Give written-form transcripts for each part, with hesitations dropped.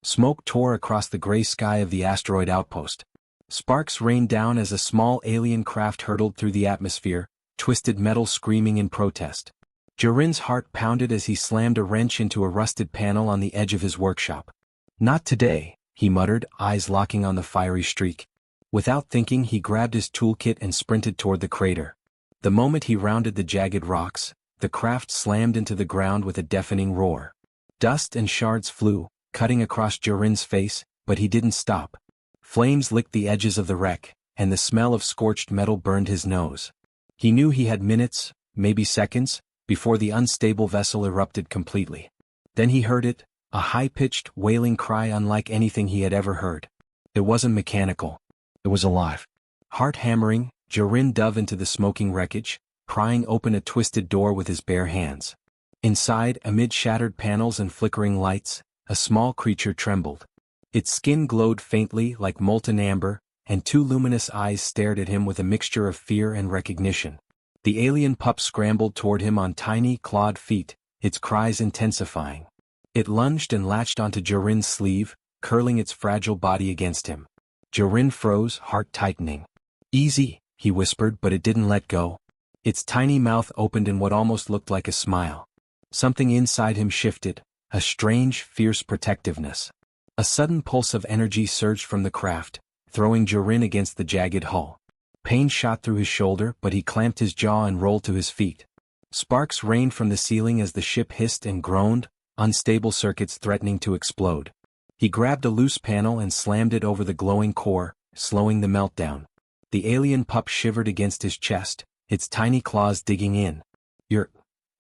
Smoke tore across the gray sky of the asteroid outpost. Sparks rained down as a small alien craft hurtled through the atmosphere, twisted metal screaming in protest. Jarin's heart pounded as he slammed a wrench into a rusted panel on the edge of his workshop. "Not today," he muttered, eyes locking on the fiery streak. Without thinking, he grabbed his toolkit and sprinted toward the crater. The moment he rounded the jagged rocks, the craft slammed into the ground with a deafening roar. Dust and shards flew, cutting across Jarin's face, but he didn't stop. Flames licked the edges of the wreck, and the smell of scorched metal burned his nose. He knew he had minutes, maybe seconds, before the unstable vessel erupted completely. Then he heard it, a high-pitched, wailing cry unlike anything he had ever heard. It wasn't mechanical. It was alive. Heart hammering, Jarin dove into the smoking wreckage, prying open a twisted door with his bare hands. Inside, amid shattered panels and flickering lights, a small creature trembled. Its skin glowed faintly like molten amber, and two luminous eyes stared at him with a mixture of fear and recognition. The alien pup scrambled toward him on tiny, clawed feet, its cries intensifying. It lunged and latched onto Jarin's sleeve, curling its fragile body against him. Jarin froze, heart tightening. "Easy," he whispered, but it didn't let go. Its tiny mouth opened in what almost looked like a smile. Something inside him shifted, a strange, fierce protectiveness. A sudden pulse of energy surged from the craft, throwing Jarin against the jagged hull. Pain shot through his shoulder, but he clamped his jaw and rolled to his feet. Sparks rained from the ceiling as the ship hissed and groaned, unstable circuits threatening to explode. He grabbed a loose panel and slammed it over the glowing core, slowing the meltdown. The alien pup shivered against his chest, its tiny claws digging in.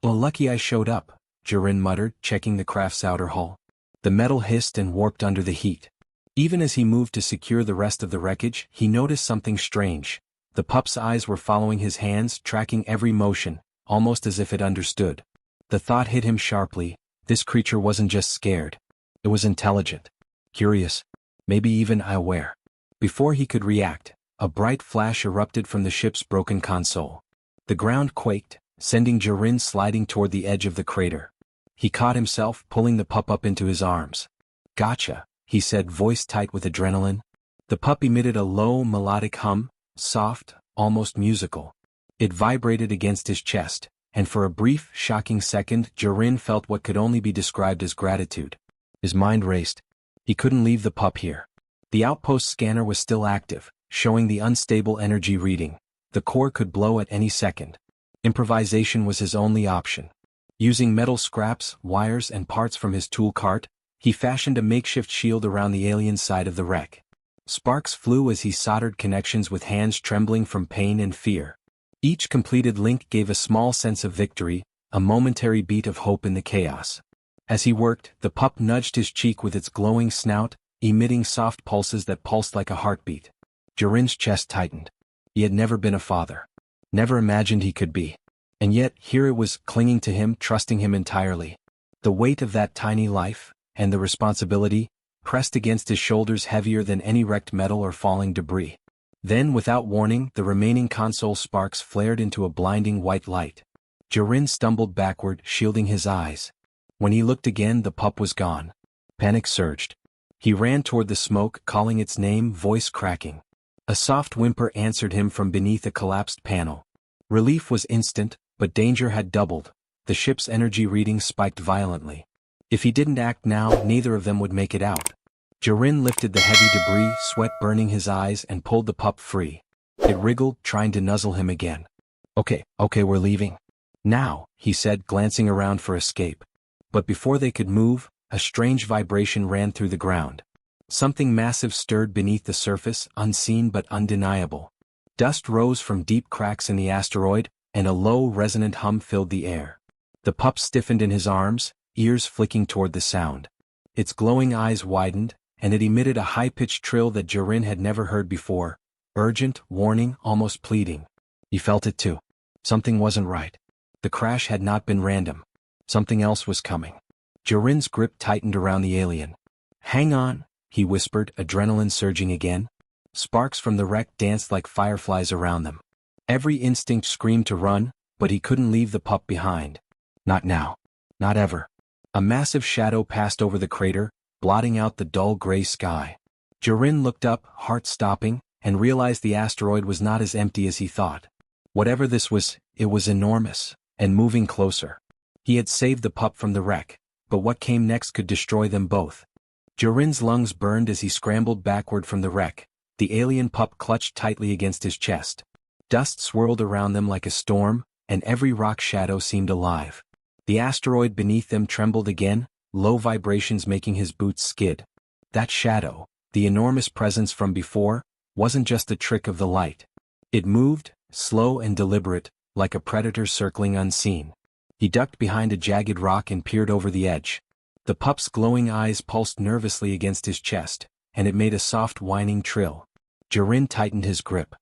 Well, lucky I showed up," Jarin muttered, checking the craft's outer hull. The metal hissed and warped under the heat. Even as he moved to secure the rest of the wreckage, he noticed something strange. The pup's eyes were following his hands, tracking every motion, almost as if it understood. The thought hit him sharply: this creature wasn't just scared. It was intelligent, curious, maybe even aware. Before he could react, a bright flash erupted from the ship's broken console. The ground quaked, sending Jarin sliding toward the edge of the crater. He caught himself, pulling the pup up into his arms. "Gotcha," he said, voice tight with adrenaline. The pup emitted a low, melodic hum, soft, almost musical. It vibrated against his chest, and for a brief, shocking second, Jarin felt what could only be described as gratitude. His mind raced. He couldn't leave the pup here. The outpost scanner was still active, showing the unstable energy reading. The core could blow at any second. Improvisation was his only option. Using metal scraps, wires, and parts from his tool cart, he fashioned a makeshift shield around the alien side of the wreck. Sparks flew as he soldered connections with hands trembling from pain and fear. Each completed link gave a small sense of victory, a momentary beat of hope in the chaos. As he worked, the pup nudged his cheek with its glowing snout, emitting soft pulses that pulsed like a heartbeat. Jarin's chest tightened. He had never been a father. Never imagined he could be. And yet, here it was, clinging to him, trusting him entirely. The weight of that tiny life, and the responsibility, pressed against his shoulders heavier than any wrecked metal or falling debris. Then, without warning, the remaining console sparks flared into a blinding white light. Jarin stumbled backward, shielding his eyes. When he looked again, the pup was gone. Panic surged. He ran toward the smoke, calling its name, voice cracking. A soft whimper answered him from beneath a collapsed panel. Relief was instant, but danger had doubled. The ship's energy reading spiked violently. If he didn't act now, neither of them would make it out. Jarin lifted the heavy debris, sweat burning his eyes, and pulled the pup free. It wriggled, trying to nuzzle him again. Okay, we're leaving. Now," he said, glancing around for escape. But before they could move, a strange vibration ran through the ground. Something massive stirred beneath the surface, unseen but undeniable. Dust rose from deep cracks in the asteroid, and a low, resonant hum filled the air. The pup stiffened in his arms, ears flicking toward the sound. Its glowing eyes widened, and it emitted a high-pitched trill that Jarin had never heard before. Urgent, warning, almost pleading. He felt it too. Something wasn't right. The crash had not been random. Something else was coming. Jarin's grip tightened around the alien. "Hang on," he whispered, adrenaline surging again. Sparks from the wreck danced like fireflies around them. Every instinct screamed to run, but he couldn't leave the pup behind. Not now. Not ever. A massive shadow passed over the crater, blotting out the dull gray sky. Jiren looked up, heart stopping, and realized the asteroid was not as empty as he thought. Whatever this was, it was enormous, and moving closer. He had saved the pup from the wreck, but what came next could destroy them both. Jiren's lungs burned as he scrambled backward from the wreck. The alien pup clutched tightly against his chest. Dust swirled around them like a storm, and every rock shadow seemed alive. The asteroid beneath them trembled again, low vibrations making his boots skid. That shadow, the enormous presence from before, wasn't just a trick of the light. It moved, slow and deliberate, like a predator circling unseen. He ducked behind a jagged rock and peered over the edge. The pup's glowing eyes pulsed nervously against his chest, and it made a soft whining trill. Jiren tightened his grip.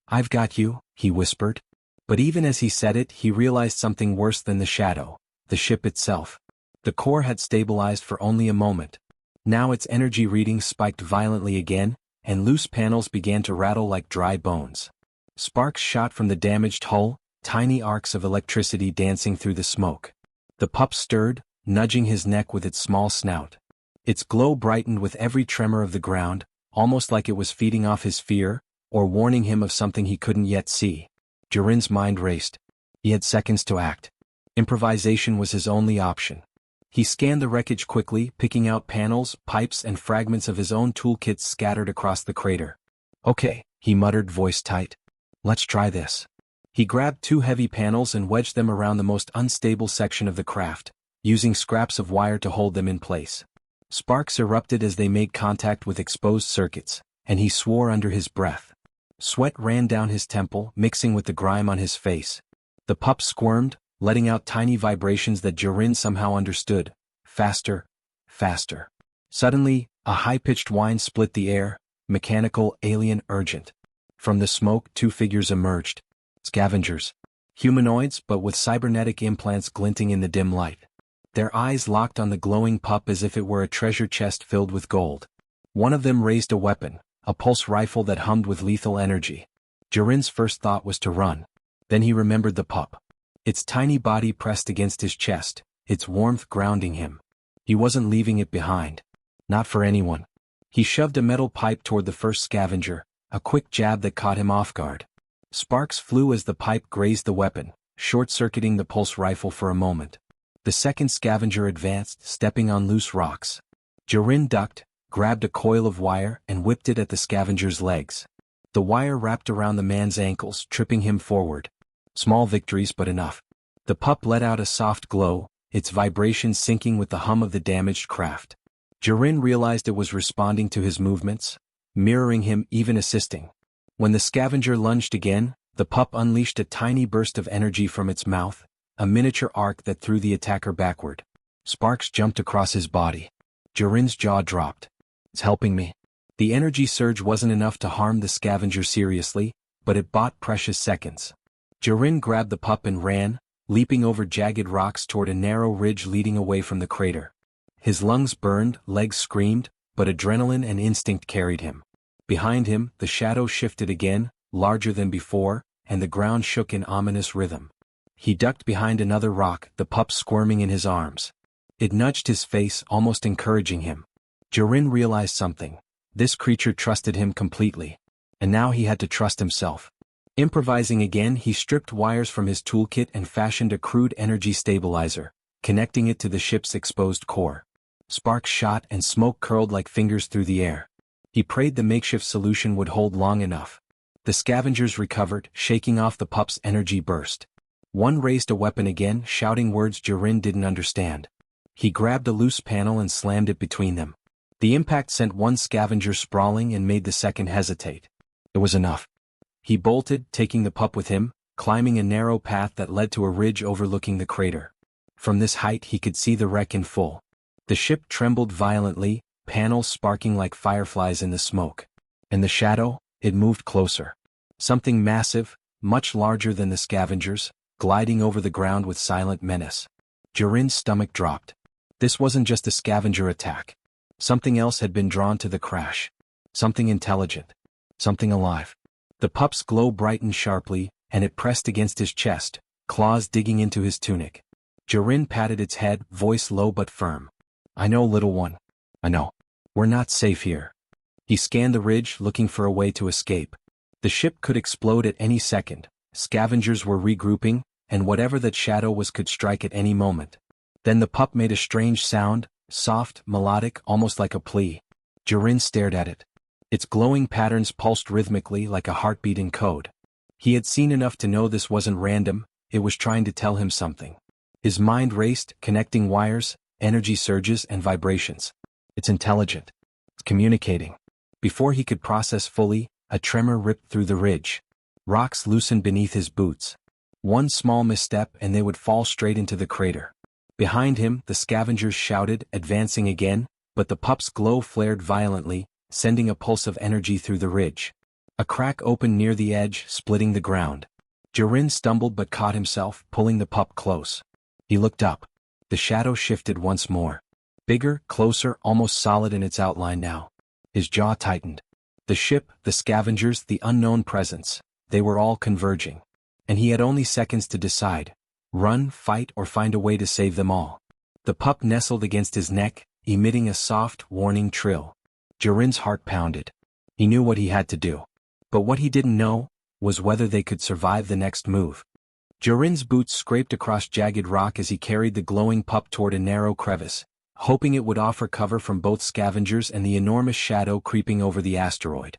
"I've got you," he whispered. But even as he said it, he realized something worse than the shadow, the ship itself. The core had stabilized for only a moment. Now its energy readings spiked violently again, and loose panels began to rattle like dry bones. Sparks shot from the damaged hull, tiny arcs of electricity dancing through the smoke. The pup stirred, nudging his neck with its small snout. Its glow brightened with every tremor of the ground, almost like it was feeding off his fear, or warning him of something he couldn't yet see. Jiren's mind raced. He had seconds to act. Improvisation was his only option. He scanned the wreckage quickly, picking out panels, pipes, and fragments of his own toolkits scattered across the crater. "Okay," he muttered, voice tight. "Let's try this." He grabbed 2 heavy panels and wedged them around the most unstable section of the craft, using scraps of wire to hold them in place. Sparks erupted as they made contact with exposed circuits, and he swore under his breath. Sweat ran down his temple, mixing with the grime on his face. The pup squirmed, letting out tiny vibrations that Jiren somehow understood. Faster, faster. Suddenly, a high-pitched whine split the air, mechanical, alien, urgent. From the smoke, 2 figures emerged. Scavengers. Humanoids, but with cybernetic implants glinting in the dim light. Their eyes locked on the glowing pup as if it were a treasure chest filled with gold. One of them raised a weapon, a pulse rifle that hummed with lethal energy. Jiren's first thought was to run. Then he remembered the pup. Its tiny body pressed against his chest, its warmth grounding him. He wasn't leaving it behind. Not for anyone. He shoved a metal pipe toward the first scavenger, a quick jab that caught him off guard. Sparks flew as the pipe grazed the weapon, short-circuiting the pulse rifle for a moment. The second scavenger advanced, stepping on loose rocks. Jiren ducked, grabbed a coil of wire, and whipped it at the scavenger's legs. The wire wrapped around the man's ankles, tripping him forward. Small victories, but enough. The pup let out a soft glow, its vibrations syncing with the hum of the damaged craft. Jiren realized it was responding to his movements, mirroring him, even assisting. When the scavenger lunged again, the pup unleashed a tiny burst of energy from its mouth, a miniature arc that threw the attacker backward. Sparks jumped across his body. Jiren's jaw dropped. "It's helping me." The energy surge wasn't enough to harm the scavenger seriously, but it bought precious seconds. Jiren grabbed the pup and ran, leaping over jagged rocks toward a narrow ridge leading away from the crater. His lungs burned, legs screamed, but adrenaline and instinct carried him. Behind him, the shadow shifted again, larger than before, and the ground shook in ominous rhythm. He ducked behind another rock, the pup squirming in his arms. It nudged his face, almost encouraging him. Jiren realized something. This creature trusted him completely. And now he had to trust himself. Improvising again, he stripped wires from his toolkit and fashioned a crude energy stabilizer, connecting it to the ship's exposed core. Sparks shot and smoke curled like fingers through the air. He prayed the makeshift solution would hold long enough. The scavengers recovered, shaking off the pup's energy burst. One raised a weapon again, shouting words Jiren didn't understand. He grabbed a loose panel and slammed it between them. The impact sent one scavenger sprawling and made the second hesitate. It was enough. He bolted, taking the pup with him, climbing a narrow path that led to a ridge overlooking the crater. From this height he could see the wreck in full. The ship trembled violently, panels sparking like fireflies in the smoke. And the shadow, it moved closer. Something massive, much larger than the scavengers, gliding over the ground with silent menace. Jiren's stomach dropped. This wasn't just a scavenger attack. Something else had been drawn to the crash. Something intelligent. Something alive. The pup's glow brightened sharply, and it pressed against his chest, claws digging into his tunic. Jiren patted its head, voice low but firm. "I know, little one. I know." We're not safe here. He scanned the ridge looking for a way to escape. The ship could explode at any second, scavengers were regrouping, and whatever that shadow was could strike at any moment. Then the pup made a strange sound, soft, melodic, almost like a plea. Jiren stared at it. Its glowing patterns pulsed rhythmically like a heartbeat in code. He had seen enough to know this wasn't random, it was trying to tell him something. His mind raced, connecting wires, energy surges and vibrations. It's intelligent. It's communicating. Before he could process fully, a tremor ripped through the ridge. Rocks loosened beneath his boots. One small misstep and they would fall straight into the crater. Behind him, the scavengers shouted, advancing again, but the pup's glow flared violently, sending a pulse of energy through the ridge. A crack opened near the edge, splitting the ground. Jiren stumbled but caught himself, pulling the pup close. He looked up. The shadow shifted once more. Bigger, closer, almost solid in its outline now. His jaw tightened. The ship, the scavengers, the unknown presence, they were all converging. And he had only seconds to decide. Run, fight, or find a way to save them all. The pup nestled against his neck, emitting a soft, warning trill. Jiren's heart pounded. He knew what he had to do. But what he didn't know was whether they could survive the next move. Jiren's boots scraped across jagged rock as he carried the glowing pup toward a narrow crevice, hoping it would offer cover from both scavengers and the enormous shadow creeping over the asteroid.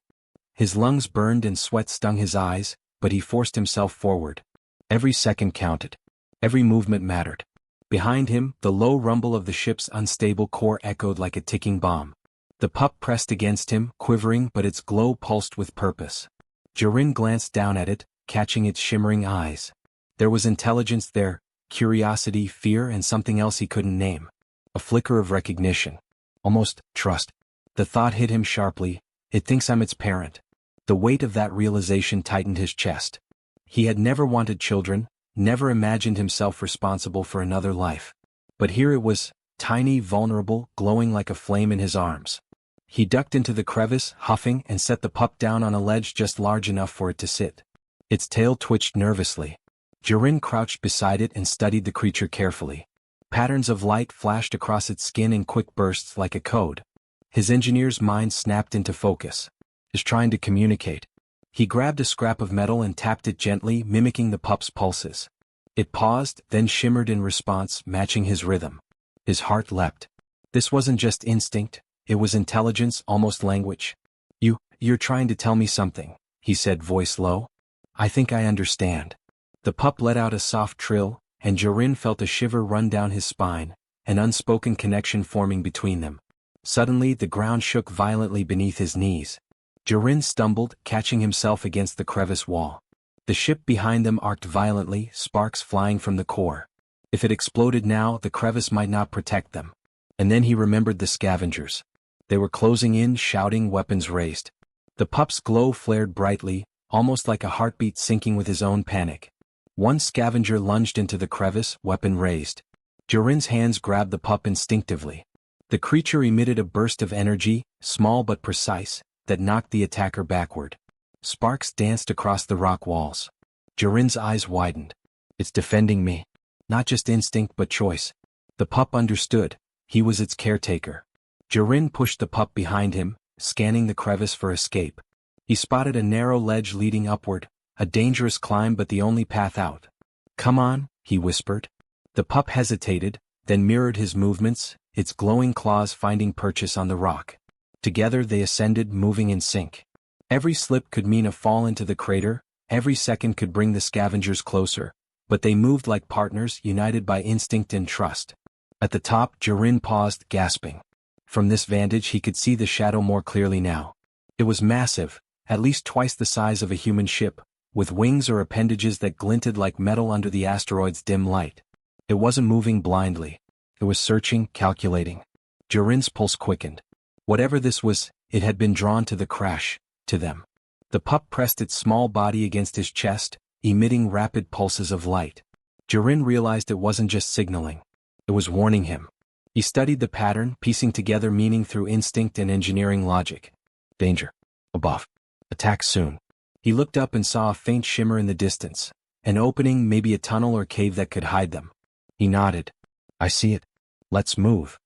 His lungs burned and sweat stung his eyes, but he forced himself forward. Every second counted. Every movement mattered. Behind him, the low rumble of the ship's unstable core echoed like a ticking bomb. The pup pressed against him, quivering, but its glow pulsed with purpose. Jiren glanced down at it, catching its shimmering eyes. There was intelligence there, curiosity, fear, and something else he couldn't name. A flicker of recognition. Almost trust. The thought hit him sharply. It thinks I'm its parent. The weight of that realization tightened his chest. He had never wanted children, never imagined himself responsible for another life. But here it was, tiny, vulnerable, glowing like a flame in his arms. He ducked into the crevice, huffing, and set the pup down on a ledge just large enough for it to sit. Its tail twitched nervously. Jiren crouched beside it and studied the creature carefully. Patterns of light flashed across its skin in quick bursts like a code. His engineer's mind snapped into focus. Is trying to communicate. He grabbed a scrap of metal and tapped it gently, mimicking the pup's pulses. It paused, then shimmered in response, matching his rhythm. His heart leapt. This wasn't just instinct, it was intelligence, almost language. You're trying to tell me something, he said, voice low. I think I understand. The pup let out a soft trill, and Jiren felt a shiver run down his spine, an unspoken connection forming between them. Suddenly the ground shook violently beneath his knees. Jiren stumbled, catching himself against the crevice wall. The ship behind them arced violently, sparks flying from the core. If it exploded now, the crevice might not protect them. And then he remembered the scavengers. They were closing in, shouting, weapons raised. The pup's glow flared brightly, almost like a heartbeat syncing with his own panic. One scavenger lunged into the crevice, weapon raised. Jiren's hands grabbed the pup instinctively. The creature emitted a burst of energy, small but precise, that knocked the attacker backward. Sparks danced across the rock walls. Jiren's eyes widened. It's defending me. Not just instinct but choice. The pup understood. He was its caretaker. Jiren pushed the pup behind him, scanning the crevice for escape. He spotted a narrow ledge leading upward, a dangerous climb but the only path out. Come on, he whispered. The pup hesitated, then mirrored his movements, its glowing claws finding purchase on the rock. Together they ascended, moving in sync. Every slip could mean a fall into the crater, every second could bring the scavengers closer, but they moved like partners, united by instinct and trust. At the top, Jiren paused, gasping. From this vantage he could see the shadow more clearly now. It was massive, at least twice the size of a human ship, with wings or appendages that glinted like metal under the asteroid's dim light. It wasn't moving blindly. It was searching, calculating. Jiren's pulse quickened. Whatever this was, it had been drawn to the crash, to them. The pup pressed its small body against his chest, emitting rapid pulses of light. Jiren realized it wasn't just signaling. It was warning him. He studied the pattern, piecing together meaning through instinct and engineering logic. Danger. Above. Attack soon. He looked up and saw a faint shimmer in the distance. An opening, maybe a tunnel or cave that could hide them. He nodded. I see it. Let's move.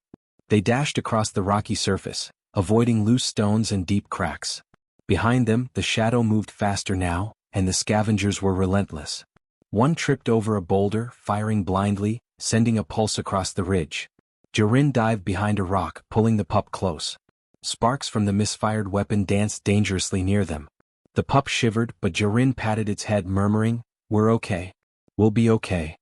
They dashed across the rocky surface, avoiding loose stones and deep cracks. Behind them, the shadow moved faster now, and the scavengers were relentless. One tripped over a boulder, firing blindly, sending a pulse across the ridge. Jiren dived behind a rock, pulling the pup close. Sparks from the misfired weapon danced dangerously near them. The pup shivered, but Jiren patted its head, murmuring, "We're okay. We'll be okay."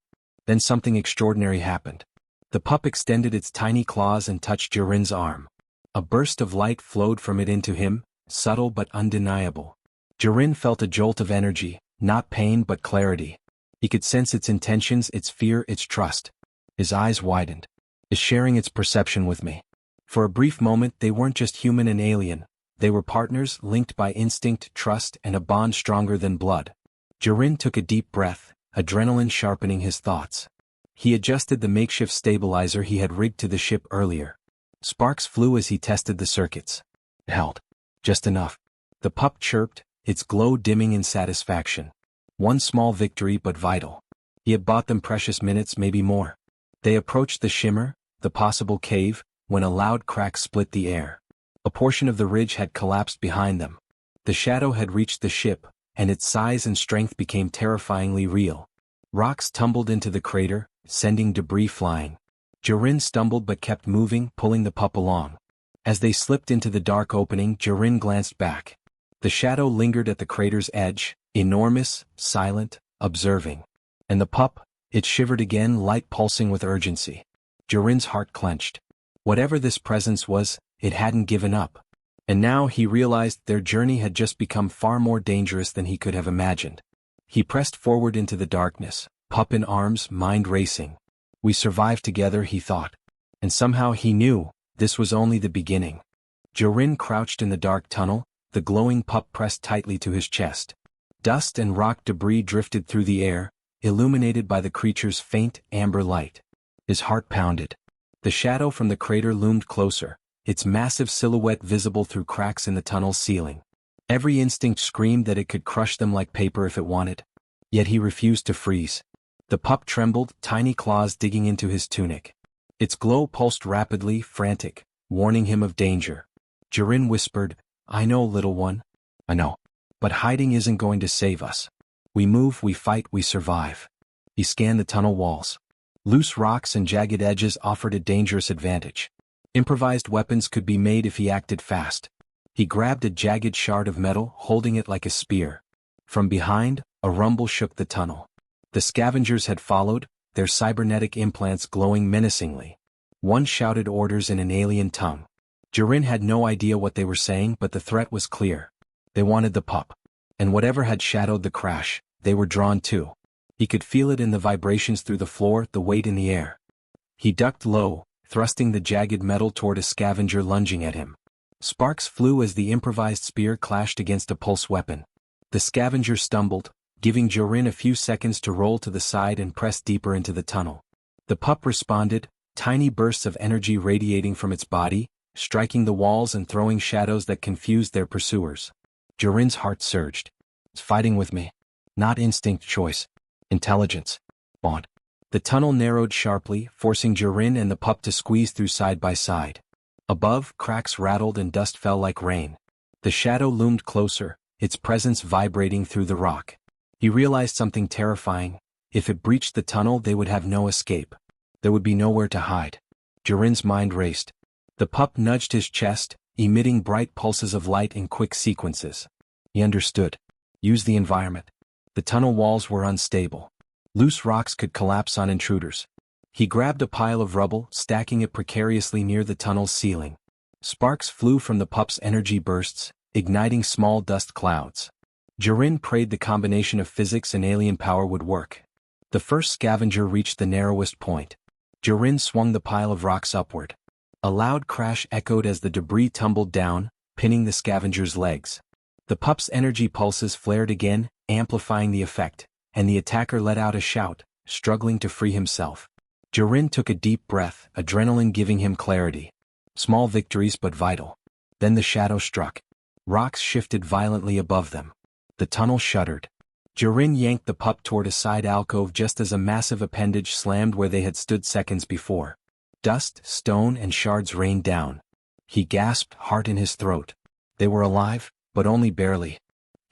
Then something extraordinary happened. The pup extended its tiny claws and touched Jiren's arm. A burst of light flowed from it into him, subtle but undeniable. Jiren felt a jolt of energy, not pain but clarity. He could sense its intentions, its fear, its trust. His eyes widened. "Is sharing its perception with me." For a brief moment they weren't just human and alien. They were partners, linked by instinct, trust, and a bond stronger than blood. Jiren took a deep breath, adrenaline sharpening his thoughts. He adjusted the makeshift stabilizer he had rigged to the ship earlier. Sparks flew as he tested the circuits. It held. Just enough. The pup chirped, its glow dimming in satisfaction. One small victory but vital. He had bought them precious minutes, maybe more. They approached the shimmer, the possible cave, when a loud crack split the air. A portion of the ridge had collapsed behind them. The shadow had reached the ship, and its size and strength became terrifyingly real. Rocks tumbled into the crater, sending debris flying. Jiren stumbled but kept moving, pulling the pup along. As they slipped into the dark opening, Jiren glanced back. The shadow lingered at the crater's edge, enormous, silent, observing. And the pup, it shivered again, light pulsing with urgency. Jiren's heart clenched. Whatever this presence was, it hadn't given up. And now he realized their journey had just become far more dangerous than he could have imagined. He pressed forward into the darkness, pup in arms, mind racing. We survived together, he thought. And somehow he knew, this was only the beginning. Jiren crouched in the dark tunnel, the glowing pup pressed tightly to his chest. Dust and rock debris drifted through the air, illuminated by the creature's faint, amber light. His heart pounded. The shadow from the crater loomed closer, its massive silhouette visible through cracks in the tunnel's ceiling. Every instinct screamed that it could crush them like paper if it wanted. Yet he refused to freeze. The pup trembled, tiny claws digging into his tunic. Its glow pulsed rapidly, frantic, warning him of danger. Jiren whispered, "I know, little one. I know. But hiding isn't going to save us. We move, we fight, we survive." He scanned the tunnel walls. Loose rocks and jagged edges offered a dangerous advantage. Improvised weapons could be made if he acted fast. He grabbed a jagged shard of metal, holding it like a spear. From behind, a rumble shook the tunnel. The scavengers had followed, their cybernetic implants glowing menacingly. One shouted orders in an alien tongue. Jiren had no idea what they were saying, but the threat was clear. They wanted the pup. And whatever had shadowed the crash, they were drawn to. He could feel it in the vibrations through the floor, the weight in the air. He ducked low, thrusting the jagged metal toward a scavenger lunging at him. Sparks flew as the improvised spear clashed against a pulse weapon. The scavenger stumbled, giving Jiren a few seconds to roll to the side and press deeper into the tunnel. The pup responded, tiny bursts of energy radiating from its body, striking the walls and throwing shadows that confused their pursuers. Jiren's heart surged. "It's fighting with me. Not instinct choice. Intelligence. Bond." The tunnel narrowed sharply, forcing Jiren and the pup to squeeze through side by side. Above, cracks rattled and dust fell like rain. The shadow loomed closer, its presence vibrating through the rock. He realized something terrifying. If it breached the tunnel, they would have no escape. There would be nowhere to hide. Jiren's mind raced. The pup nudged his chest, emitting bright pulses of light in quick sequences. He understood. Use the environment. The tunnel walls were unstable. Loose rocks could collapse on intruders. He grabbed a pile of rubble, stacking it precariously near the tunnel's ceiling. Sparks flew from the pup's energy bursts, igniting small dust clouds. Jiren prayed the combination of physics and alien power would work. The first scavenger reached the narrowest point. Jiren swung the pile of rocks upward. A loud crash echoed as the debris tumbled down, pinning the scavenger's legs. The pup's energy pulses flared again, amplifying the effect, and the attacker let out a shout, struggling to free himself. Jiren took a deep breath, adrenaline giving him clarity. Small victories but vital. Then the shadow struck. Rocks shifted violently above them. The tunnel shuddered. Jiren yanked the pup toward a side alcove just as a massive appendage slammed where they had stood seconds before. Dust, stone, and shards rained down. He gasped, heart in his throat. They were alive, but only barely.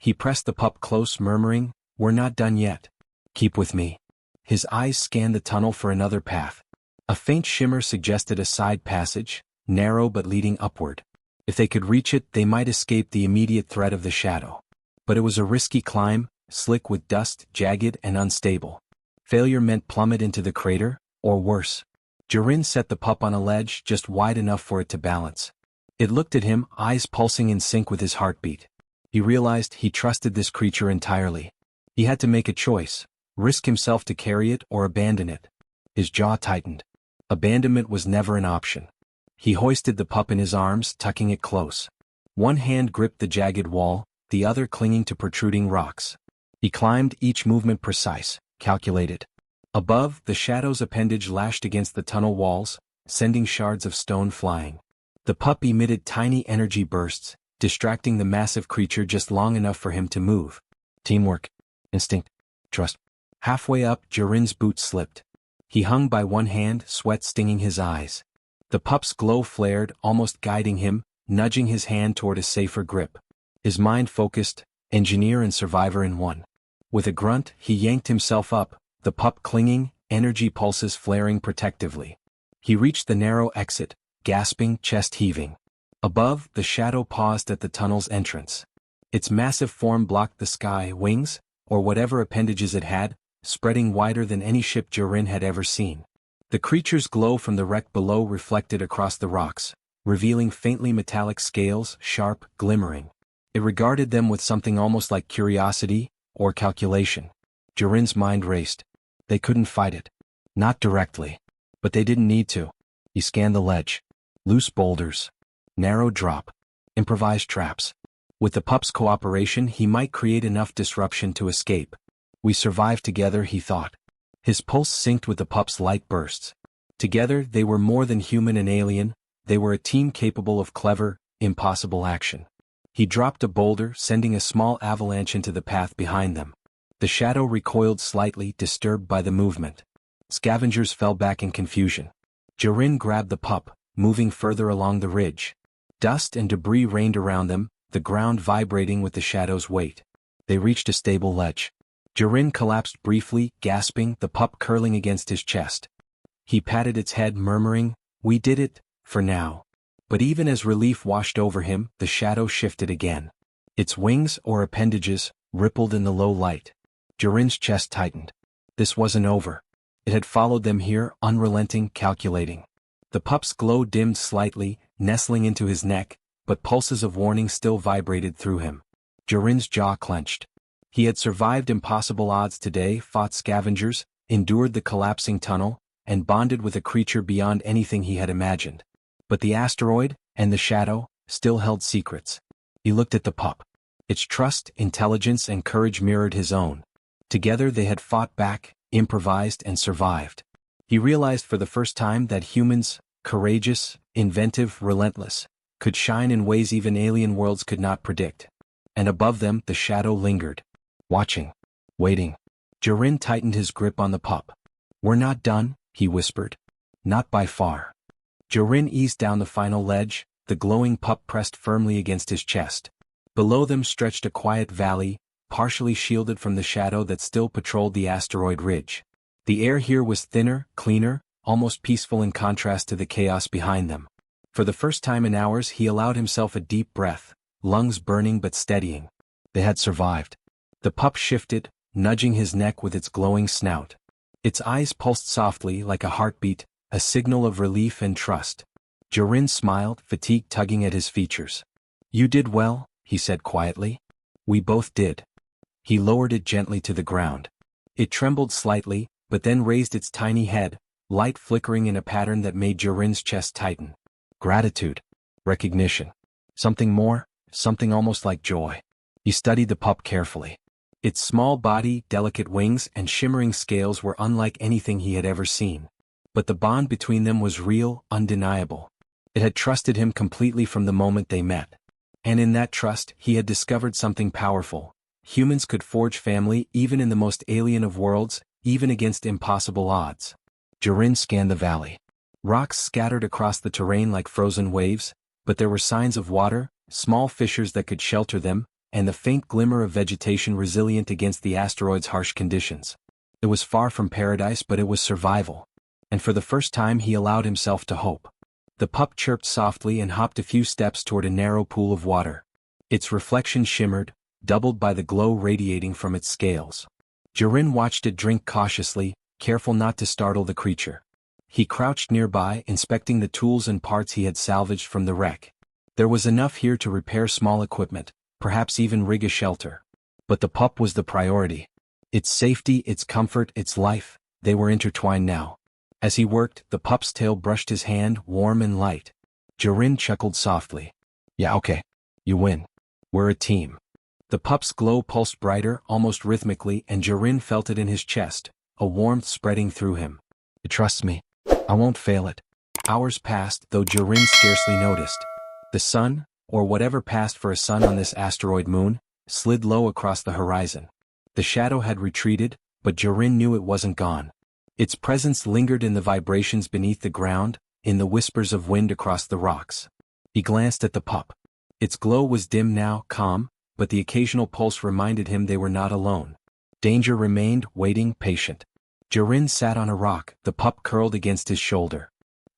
He pressed the pup close, murmuring, "We're not done yet. Keep with me." His eyes scanned the tunnel for another path. A faint shimmer suggested a side passage, narrow but leading upward. If they could reach it, they might escape the immediate threat of the shadow. But it was a risky climb, slick with dust, jagged and unstable. Failure meant plummet into the crater, or worse. Jiren set the pup on a ledge just wide enough for it to balance. It looked at him, eyes pulsing in sync with his heartbeat. He realized he trusted this creature entirely. He had to make a choice, risk himself to carry it or abandon it. His jaw tightened. Abandonment was never an option. He hoisted the pup in his arms, tucking it close. One hand gripped the jagged wall, the other clinging to protruding rocks. He climbed, each movement precise, calculated. Above, the shadow's appendage lashed against the tunnel walls, sending shards of stone flying. The pup emitted tiny energy bursts, distracting the massive creature just long enough for him to move. Teamwork. Instinct. Trust. Halfway up, Jiren's boot slipped. He hung by one hand, sweat stinging his eyes. The pup's glow flared, almost guiding him, nudging his hand toward a safer grip. His mind focused, engineer and survivor in one. With a grunt, he yanked himself up, the pup clinging, energy pulses flaring protectively. He reached the narrow exit, gasping, chest heaving. Above, the shadow paused at the tunnel's entrance. Its massive form blocked the sky, wings, or whatever appendages it had, spreading wider than any ship Jiren had ever seen. The creature's glow from the wreck below reflected across the rocks, revealing faintly metallic scales, sharp, glimmering. It regarded them with something almost like curiosity, or calculation. Jiren's mind raced. They couldn't fight it. Not directly. But they didn't need to. He scanned the ledge. Loose boulders. Narrow drop. Improvised traps. With the pup's cooperation, he might create enough disruption to escape. We survived together, he thought. His pulse synced with the pup's light bursts. Together, they were more than human and alien, they were a team capable of clever, impossible action. He dropped a boulder, sending a small avalanche into the path behind them. The shadow recoiled slightly, disturbed by the movement. Scavengers fell back in confusion. Jiren grabbed the pup, moving further along the ridge. Dust and debris rained around them, the ground vibrating with the shadow's weight. They reached a stable ledge. Jiren collapsed briefly, gasping, the pup curling against his chest. He patted its head, murmuring, "We did it, for now." But even as relief washed over him, the shadow shifted again. Its wings, or appendages, rippled in the low light. Jiren's chest tightened. This wasn't over. It had followed them here, unrelenting, calculating. The pup's glow dimmed slightly, nestling into his neck, but pulses of warning still vibrated through him. Jiren's jaw clenched. He had survived impossible odds today, fought scavengers, endured the collapsing tunnel, and bonded with a creature beyond anything he had imagined. But the asteroid, and the shadow, still held secrets. He looked at the pup. Its trust, intelligence, and courage mirrored his own. Together they had fought back, improvised, and survived. He realized for the first time that humans, courageous, inventive, relentless, could shine in ways even alien worlds could not predict. And above them, the shadow lingered. Watching. Waiting. Jiren tightened his grip on the pup. "We're not done," he whispered. "Not by far." Jiren eased down the final ledge, the glowing pup pressed firmly against his chest. Below them stretched a quiet valley, partially shielded from the shadow that still patrolled the asteroid ridge. The air here was thinner, cleaner, almost peaceful in contrast to the chaos behind them. For the first time in hours he allowed himself a deep breath, lungs burning but steadying. They had survived. The pup shifted, nudging his neck with its glowing snout. Its eyes pulsed softly like a heartbeat, a signal of relief and trust. Jiren smiled, fatigue tugging at his features. "You did well," he said quietly. "We both did." He lowered it gently to the ground. It trembled slightly, but then raised its tiny head, light flickering in a pattern that made Jiren's chest tighten. Gratitude. Recognition. Something more, something almost like joy. He studied the pup carefully. Its small body, delicate wings, and shimmering scales were unlike anything he had ever seen. But the bond between them was real, undeniable. It had trusted him completely from the moment they met. And in that trust, he had discovered something powerful. Humans could forge family even in the most alien of worlds, even against impossible odds. Jiren scanned the valley. Rocks scattered across the terrain like frozen waves, but there were signs of water, small fissures that could shelter them, and the faint glimmer of vegetation resilient against the asteroid's harsh conditions. It was far from paradise, but it was survival. And for the first time he allowed himself to hope. The pup chirped softly and hopped a few steps toward a narrow pool of water. Its reflection shimmered, doubled by the glow radiating from its scales. Jiren watched it drink cautiously, careful not to startle the creature. He crouched nearby, inspecting the tools and parts he had salvaged from the wreck. There was enough here to repair small equipment, perhaps even rig a shelter. But the pup was the priority. Its safety, its comfort, its life, they were intertwined now. As he worked, the pup's tail brushed his hand, warm and light. Jiren chuckled softly. Yeah, okay. You win. We're a team. The pup's glow pulsed brighter, almost rhythmically, and Jiren felt it in his chest, a warmth spreading through him. It trusts me. I won't fail it. Hours passed, though Jiren scarcely noticed. The sun, or whatever passed for a sun on this asteroid moon, slid low across the horizon. The shadow had retreated, but Jiren knew it wasn't gone. Its presence lingered in the vibrations beneath the ground, in the whispers of wind across the rocks. He glanced at the pup. Its glow was dim now, calm, but the occasional pulse reminded him they were not alone. Danger remained, waiting, patient. Jiren sat on a rock, the pup curled against his shoulder.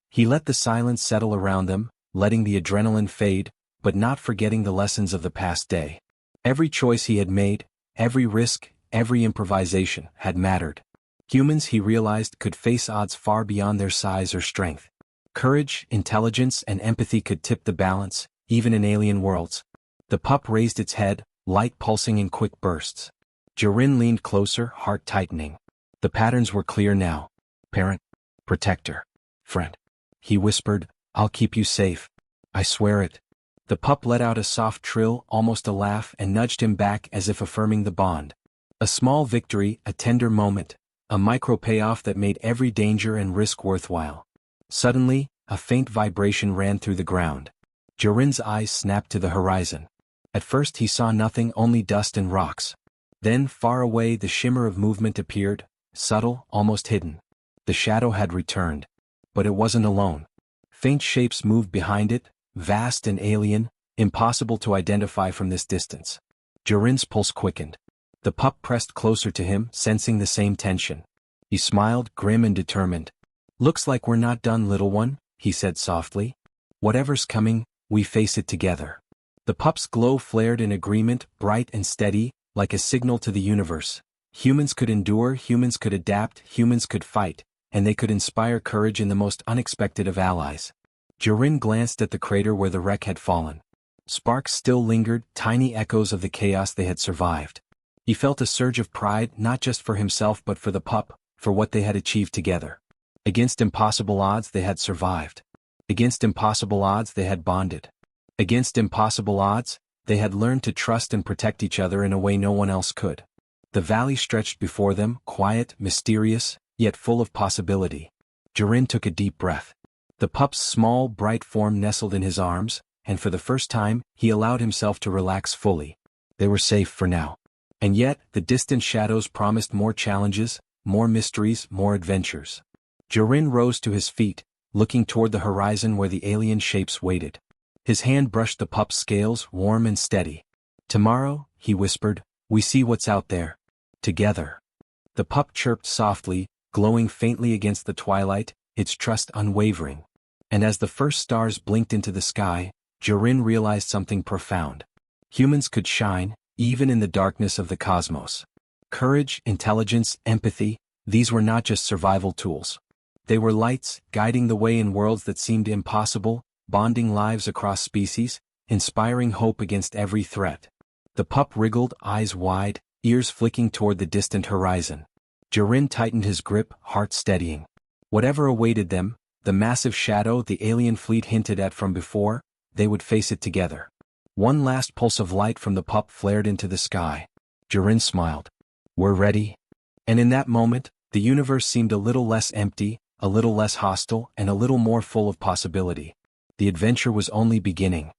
He let the silence settle around them, letting the adrenaline fade, but not forgetting the lessons of the past day. Every choice he had made, every risk, every improvisation, had mattered. Humans, he realized, could face odds far beyond their size or strength. Courage, intelligence, and empathy could tip the balance, even in alien worlds. The pup raised its head, light pulsing in quick bursts. Jiren leaned closer, heart tightening. The patterns were clear now. Parent, protector, friend. He whispered, I'll keep you safe. I swear it. The pup let out a soft trill, almost a laugh, and nudged him back as if affirming the bond. A small victory, a tender moment, a micro payoff that made every danger and risk worthwhile. Suddenly, a faint vibration ran through the ground. Jiren's eyes snapped to the horizon. At first he saw nothing, only dust and rocks. Then, far away, the shimmer of movement appeared, subtle, almost hidden. The shadow had returned. But it wasn't alone. Faint shapes moved behind it, vast and alien, impossible to identify from this distance. Jiren's pulse quickened. The pup pressed closer to him, sensing the same tension. He smiled, grim and determined. Looks like we're not done, little one, he said softly. Whatever's coming, we face it together. The pup's glow flared in agreement, bright and steady, like a signal to the universe. Humans could endure, humans could adapt, humans could fight, and they could inspire courage in the most unexpected of allies. Jiren glanced at the crater where the wreck had fallen. Sparks still lingered, tiny echoes of the chaos they had survived. He felt a surge of pride, not just for himself but for the pup, for what they had achieved together. Against impossible odds they had survived. Against impossible odds they had bonded. Against impossible odds, they had learned to trust and protect each other in a way no one else could. The valley stretched before them, quiet, mysterious, yet full of possibility. Jiren took a deep breath. The pup's small, bright form nestled in his arms, and for the first time, he allowed himself to relax fully. They were safe for now. And yet, the distant shadows promised more challenges, more mysteries, more adventures. Jiren rose to his feet, looking toward the horizon where the alien shapes waited. His hand brushed the pup's scales, warm and steady. Tomorrow, he whispered, we see what's out there. Together. The pup chirped softly, glowing faintly against the twilight, its trust unwavering. And as the first stars blinked into the sky, Jiren realized something profound. Humans could shine, even in the darkness of the cosmos. Courage, intelligence, empathy, these were not just survival tools. They were lights, guiding the way in worlds that seemed impossible, bonding lives across species, inspiring hope against every threat. The pup wriggled, eyes wide, ears flicking toward the distant horizon. Jiren tightened his grip, heart steadying. Whatever awaited them, the massive shadow the alien fleet hinted at from before, they would face it together. One last pulse of light from the pup flared into the sky. Jiren smiled. We're ready. And in that moment, the universe seemed a little less empty, a little less hostile, and a little more full of possibility. The adventure was only beginning.